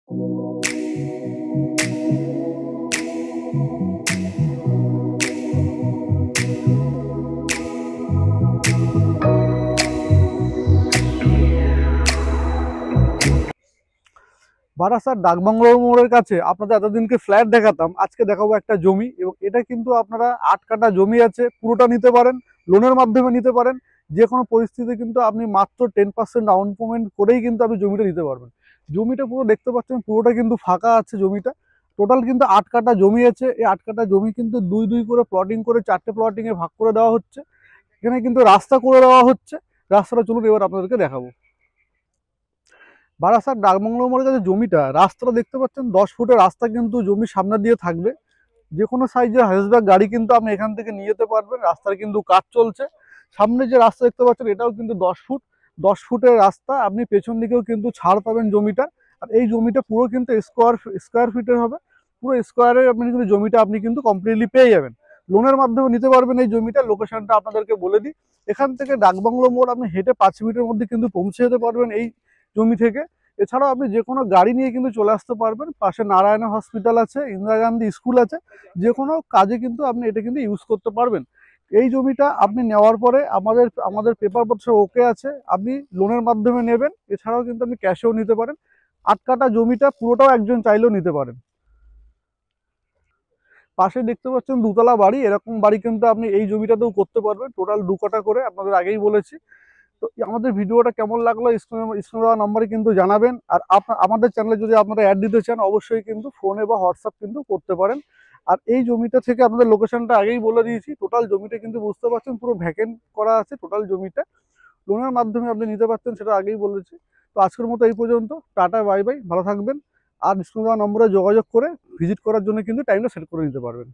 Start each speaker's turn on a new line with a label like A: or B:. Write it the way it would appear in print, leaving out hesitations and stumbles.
A: বারাসাত ডাকবাংলো মোড়ের কাছে আপনাদের এতদিনকে ফ্ল্যাট দেখাতাম, আজকে দেখাবো একটা জমি। এবং এটা কিন্তু আপনারা 8 কাঠা জমি আছে, পুরোটা নিতে পারেন, লোনের মাধ্যমে নিতে পারেন। যে কোনো পরিস্থিতিতে কিন্তু আপনি মাত্র 10% ডাউন পেমেন্ট করেই কিন্তু আপনি জমিটা নিতে পারবেন। জমিটা পুরো দেখতে পাচ্ছেন, পুরোটা কিন্তু ফাঁকা আছে জমিটা। টোটাল কিন্তু 8 কাঠা জমি আছে। এই 8 কাঠা জমি কিন্তু দুই দুই করে প্লটিং করে 4টে প্লটিংয়ে ভাগ করে দেওয়া হচ্ছে। এখানে কিন্তু রাস্তা করে দেওয়া হচ্ছে। রাস্তাটা চলুন এবার আপনাদেরকে দেখাবো। বারাসাত ডাকবাংলো মোড়ের কাছে জমিটা, রাস্তাটা দেখতে পাচ্ছেন 10 ফুটের রাস্তা কিন্তু জমির সামনে দিয়ে থাকবে। যে কোনো সাইজের হ্যাচব্যাক গাড়ি কিন্তু আপনি এখান থেকে নিয়ে যেতে পারবেন। রাস্তার কিন্তু কাজ চলছে। সামনে যে রাস্তা দেখতে পাচ্ছেন এটাও কিন্তু 10 ফুট। 10 ফুটের রাস্তা, আপনি পেছন দিকেও কিন্তু ছাড় পাবেন জমিটা। আর এই জমিটা পুরো কিন্তু স্কোয়ার ফিটের হবে। পুরো স্কোয়ারে আপনি কিন্তু জমিটা আপনি কিন্তু কমপ্লিটলি পেয়ে যাবেন। লোনের মাধ্যমে নিতে পারবেন এই জমিটা। লোকেশনটা আপনাদেরকে বলে দিই, এখান থেকে ডাকবাংলো মোড় আপনি হেঁটে 5 মিনিটের মধ্যে কিন্তু পৌঁছে যেতে পারবেন এই জমি থেকে। এছাড়াও আপনি যে কোনো গাড়ি নিয়ে কিন্তু চলে আসতে পারবেন। পাশে নারায়ণা হসপিটাল আছে, ইন্দিরা গান্ধী স্কুল আছে। যে কোনো কাজে কিন্তু আপনি এটা কিন্তু ইউজ করতে পারবেন। এই জমিটা আপনি নেওয়ার পরে আমাদের পেপারপত্র ওকে আছে, আপনি লোনের মাধ্যমে নেবেন। এছাড়াও কিন্তু আপনি ক্যাশেও নিতে পারেন। 8 কাঠা জমিটা পুরোটাও একজন চাইলেও নিতে পারেন। পাশে দেখতে পাচ্ছেন দুতলা বাড়ি, এরকম বাড়ি কিন্তু আপনি এই জমিটাতেও করতে পারবেন। টোটাল 2 কাঠা করে আপনাদের আগেই বলেছি। তো আমাদের ভিডিওটা কেমন লাগলো স্ক্রিনে দেওয়া নাম্বারে কিন্তু জানাবেন। আর আমাদের চ্যানেলে যদি আপনারা অ্যাড দিতে চান, অবশ্যই কিন্তু ফোনে বা হোয়াটসঅ্যাপ কিন্তু করতে পারেন। আর এই জমিটা থেকে আপনাদের লোকেশনটা আগেই বলে দিয়েছি। টোটাল জমিটা কিন্তু বুঝতে পারছেন পুরো ভ্যাকেন্ট করা আছে। টোটাল জমিটা লোনের মাধ্যমে আপনি নিতে পারছেন, সেটা আগেই বলেছি। তো আজকের মতো এই পর্যন্ত। টাটা, বাই বাই, ভালো থাকবেন। আর স্ক্রিনে দেওয়া নম্বরে যোগাযোগ করে ভিজিট করার জন্য কিন্তু টাইমটা সেট করে নিতে পারবেন।